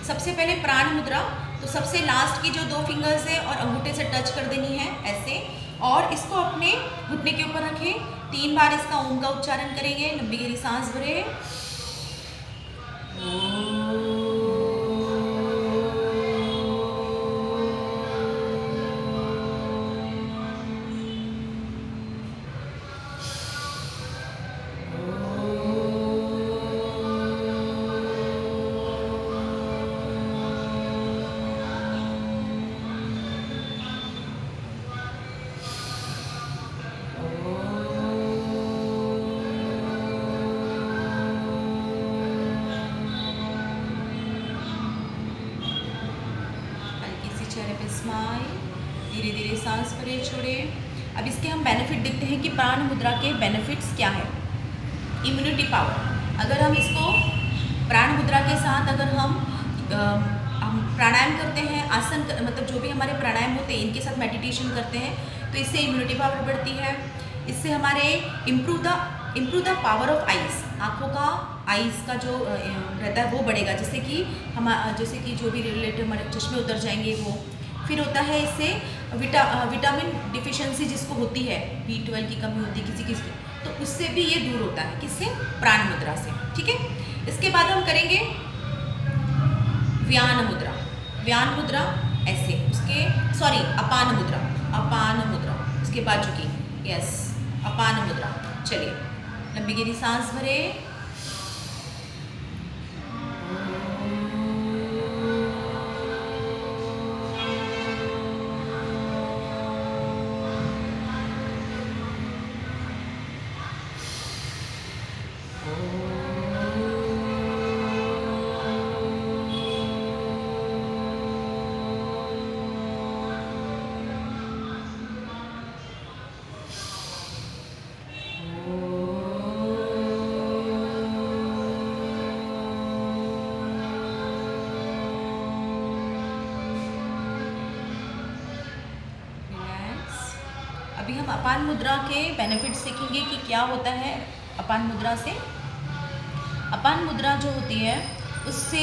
सबसे पहले प्राण मुद्रा, तो सबसे लास्ट की जो 2 फिंगर्स है और अंगूठे से टच कर देनी है ऐसे, और इसको अपने घुटने के ऊपर रखें। 3 बार इसका ओम का उच्चारण करेंगे, लंबी गहरी सांस भरे। चेहरे पे स्माइल, धीरे धीरे सांस भरे छोड़े। अब इसके हम बेनिफिट देखते हैं कि प्राण मुद्रा के बेनिफिट्स क्या है। इम्यूनिटी पावर, अगर हम इसको प्राण मुद्रा के साथ अगर हम प्राणायाम करते हैं, आसन मतलब जो भी हमारे प्राणायाम होते हैं इनके साथ मेडिटेशन करते हैं, तो इससे इम्यूनिटी पावर बढ़ती है। इससे हमारे improve the power of eyes, आँखों का आइज़ का जो रहता है वो बढ़ेगा, जैसे कि जो भी रिलेटेड हमारे चश्मे उतर जाएंगे वो। फिर होता है इससे विटामिन डिफिशिएंसी जिसको होती है, B12 की कमी होती है किसी किसी, तो उससे भी ये दूर होता है। किससे? प्राण मुद्रा से। ठीक है, इसके बाद हम करेंगे व्यान मुद्रा। व्यान मुद्रा ऐसे, अपान मुद्रा, अपान मुद्रा, उसके बाद झुकी, यस, अपान मुद्रा। चलिए, लंबी गहरी सांस भरे। अभी हम अपान मुद्रा के बेनिफिट्स सीखेंगे कि क्या होता है अपान मुद्रा से। अपान मुद्रा जो होती है उससे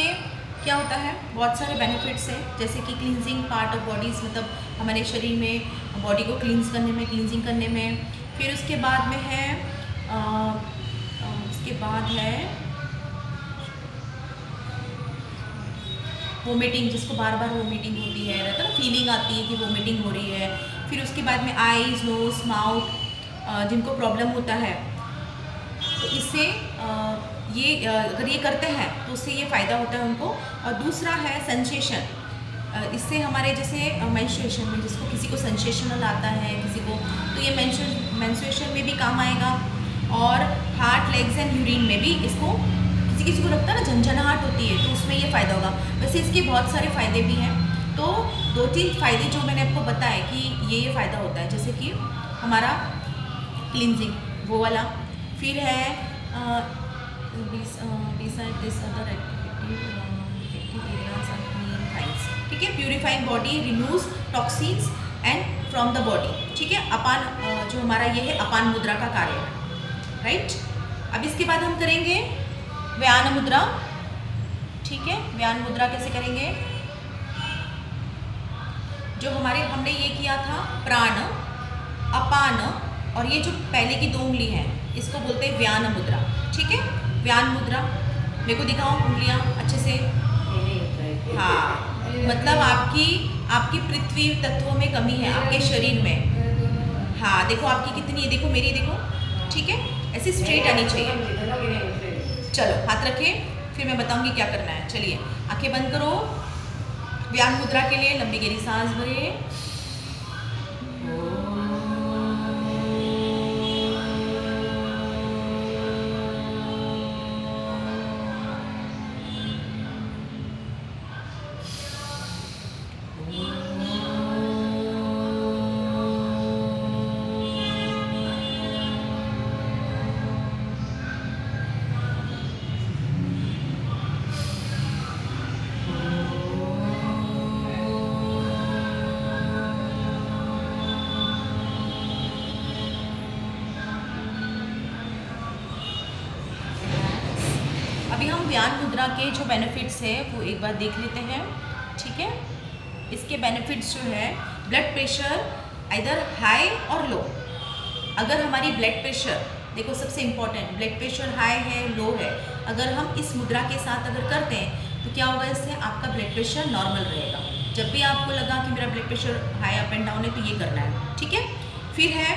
क्या होता है, बहुत सारे बेनिफिट्स हैं, जैसे कि क्लींजिंग पार्ट ऑफ बॉडीज़, मतलब हमारे शरीर में बॉडी को क्लींस करने में, क्लींजिंग करने में। फिर उसके बाद में है वोमिटिंग, जिसको बार बार वोमिटिंग होती है, रहता है ना, फीलिंग आती है कि वोमिटिंग हो रही है। फिर उसके बाद में आईज, नोज, माउथ, जिनको प्रॉब्लम होता है, तो इससे अगर ये करते हैं तो उससे ये फ़ायदा होता है उनको। और दूसरा है सेंसेशन, इससे हमारे जैसे मेंस्ट्रुएशन में, जिसको किसी को सेंसेशनल आता है किसी को, तो ये मेंस्ट्रुएशन में भी काम आएगा। और हार्ट, लेग्स एंड यूरिन में भी इसको, किसी को लगता है ना झंझनाहट होती है, तो उसमें ये फ़ायदा होगा। वैसे इसके बहुत सारे फ़ायदे भी हैं, तो 2-3 फ़ायदे जो मैंने आपको बताए कि ये फ़ायदा होता है, जैसे कि हमारा क्लींजिंग वो वाला। फिर है beside this other effective areas are clean thighs, ठीक है, purifying body, removes toxins and from the body. ठीक है, अपान जो हमारा ये है अपान मुद्रा का कार्य है, राइट। अब इसके बाद हम करेंगे व्यान मुद्रा। ठीक है, व्यान मुद्रा कैसे करेंगे, जो हमने ये किया था प्राण, अपान, और ये जो पहले की 2 उंगली हैं इसको बोलते हैं व्यान मुद्रा। ठीक है, व्यान मुद्रा, मेरे को दिखाओ उंगलियां अच्छे से। हाँ, मतलब आपकी पृथ्वी तत्वों में कमी है आपके शरीर में। हाँ, देखो आपकी कितनी है, देखो मेरी देखो। ठीक है, ऐसे स्ट्रेट आनी चाहिए। चलो हाथ रखें, फिर मैं बताऊंगी क्या करना है। चलिए, आंखें बंद करो। व्यान मुद्रा के लिए लंबी गहरी सांस भरे। अभी हम व्यान मुद्रा मुद्रा के जो बेनिफिट्स है वो एक बार देख लेते हैं, ठीक है। इसके बेनिफिट्स जो है, ब्लड प्रेशर इधर हाई और लो। अगर हमारी ब्लड प्रेशर, देखो सबसे इम्पॉर्टेंट, ब्लड प्रेशर हाई है, लो है, अगर हम इस मुद्रा के साथ अगर करते हैं तो क्या होगा, इससे आपका ब्लड प्रेशर नॉर्मल रहेगा। जब भी आपको लगा कि मेरा blood pressure high up and down है तो ये करना है, ठीक है। फिर है,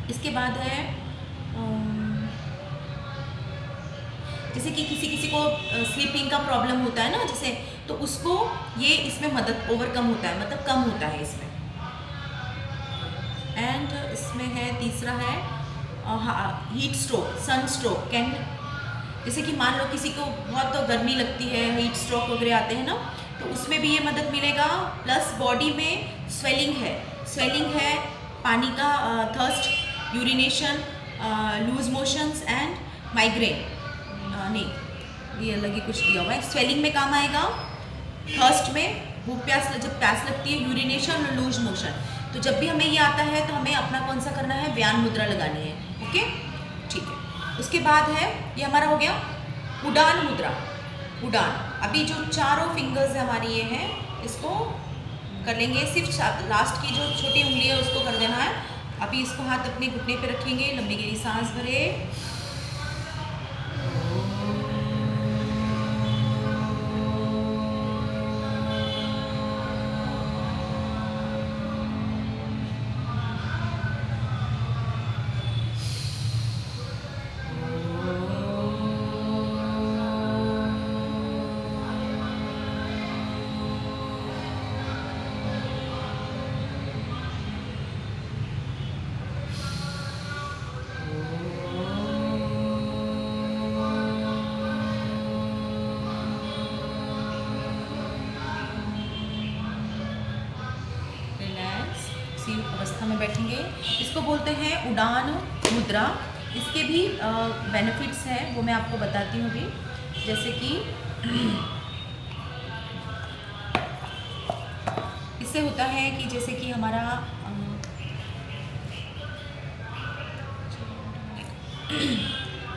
इसके बाद है जैसे कि किसी किसी को स्लीपिंग का प्रॉब्लम होता है ना, जैसे, तो उसको ये इसमें मदद ओवरकम होता है, मतलब कम होता है इसमें। एंड इसमें है, तीसरा है हीट स्ट्रोक, सन स्ट्रोक कैन, जैसे कि मान लो किसी को बहुत गर्मी लगती है, हीट स्ट्रोक वगैरह आते हैं ना, तो उसमें भी ये मदद मिलेगा। प्लस बॉडी में स्वेलिंग है, पानी का thirst, urination, loose motions and migraine, नहीं ये अलग ही कुछ दिया हुआ है, स्वेलिंग में काम आएगा, थर्स्ट में भूख प्यास, जब प्यास लगती है, यूरिनेशन और लूज मोशन। तो जब भी हमें ये आता है तो हमें अपना कौन सा करना है, व्यान मुद्रा लगानी है, ओके, ठीक है। उसके बाद है, ये हमारा हो गया उड़ान मुद्रा। उड़ान, अभी जो चारों फिंगर्स है हमारी ये है, इसको कर लेंगे, सिर्फ लास्ट की जो छोटी उंगली है उसको कर देना है। अभी इसको हाथ अपने घुटने पे रखेंगे, लंबी गहरी सांस भरे, इसी अवस्था में बैठेंगे। इसको बोलते हैं उड़ान मुद्रा। इसके भी बेनिफिट्स हैं, वो मैं आपको बताती हूँ अभी। जैसे कि इससे होता है कि जैसे कि हमारा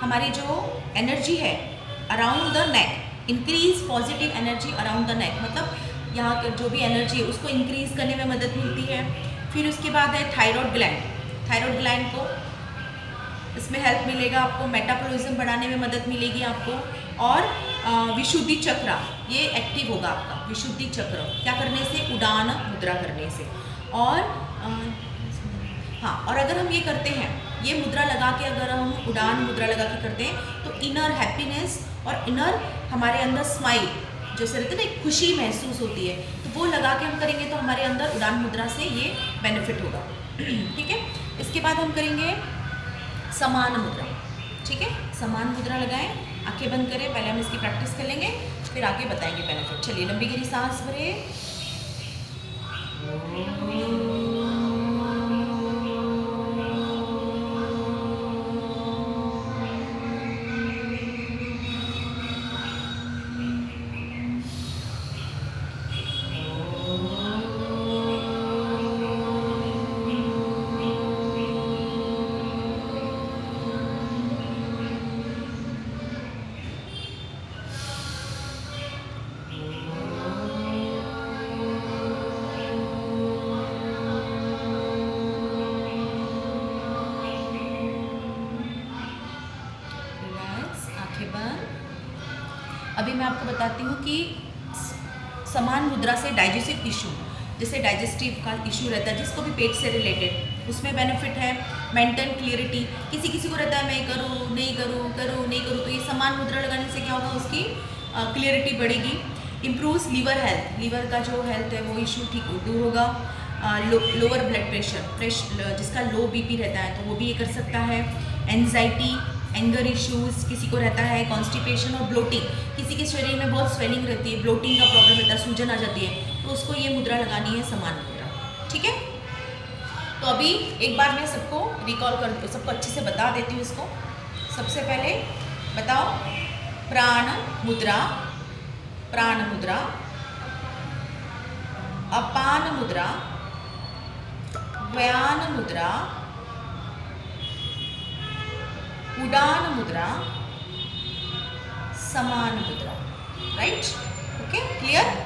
हमारी जो एनर्जी है around the neck, increase positive energy around the neck, मतलब यहाँ के जो भी एनर्जी है उसको इंक्रीज करने में मदद मिलती है। फिर उसके बाद है थायराइड ग्लैंड। थायराइड ग्लैंड को इसमें हेल्प मिलेगा आपको, मेटाबॉलिज्म बढ़ाने में मदद मिलेगी आपको। और विशुद्धि चक्र ये एक्टिव होगा आपका, विशुद्धि चक्र क्या करने से, उड़ान मुद्रा करने से। और हाँ, और अगर हम ये करते हैं, ये मुद्रा लगा के अगर हम उड़ान मुद्रा लगा के करते हैं तो इनर हैप्पीनेस और इनर हमारे अंदर स्माइल जैसे रहते हैं ना, एक खुशी महसूस होती है, तो वो लगा के हम करेंगे तो हमारे अंदर उड़ान मुद्रा से ये बेनिफिट होगा। ठीक है। इसके बाद हम करेंगे समान मुद्रा। ठीक है, समान मुद्रा लगाएं, आंखें बंद करें, पहले हम इसकी प्रैक्टिस कर लेंगे, फिर आगे बताएंगे बेनिफिट। चलिए, लंबी गहरी सांस भरे, अभी मैं आपको बताती हूँ कि समान मुद्रा से डाइजेस्टिव इशू, जैसे डाइजेस्टिव का इशू रहता है जिसको भी पेट से रिलेटेड, उसमें बेनिफिट है। मेंटल क्लियरिटी, किसी किसी को रहता है मैं करूँ नहीं करूँ, करूँ नहीं करूँ, तो ये समान मुद्रा लगाने से क्या होगा, उसकी क्लियरिटी बढ़ेगी। इम्प्रूव्स लीवर हेल्थ, लीवर का जो हेल्थ है वो इशू ठीक दूर होगा। लोअर ब्लड प्रेशर, जिसका लो बीपी रहता है तो वो भी ये कर सकता है। एंजाइटी, एंगर इश्यूज किसी को रहता है, कॉन्स्टिपेशन और ब्लोटिंग, किसी के शरीर में बहुत स्वेलिंग रहती है, ब्लोटिंग का प्रॉब्लम रहता है, सूजन आ जाती है, तो उसको ये मुद्रा लगानी है, समान मुद्रा। ठीक है, तो अभी एक बार मैं सबको रिकॉल कर, सबको अच्छे से बता देती हूँ इसको। सबसे पहले बताओ, प्राण मुद्रा, प्राण मुद्रा, अपान मुद्रा, व्यान मुद्रा, उड़ान मुद्रा, समान मुद्रा, राइट? Okay, clear?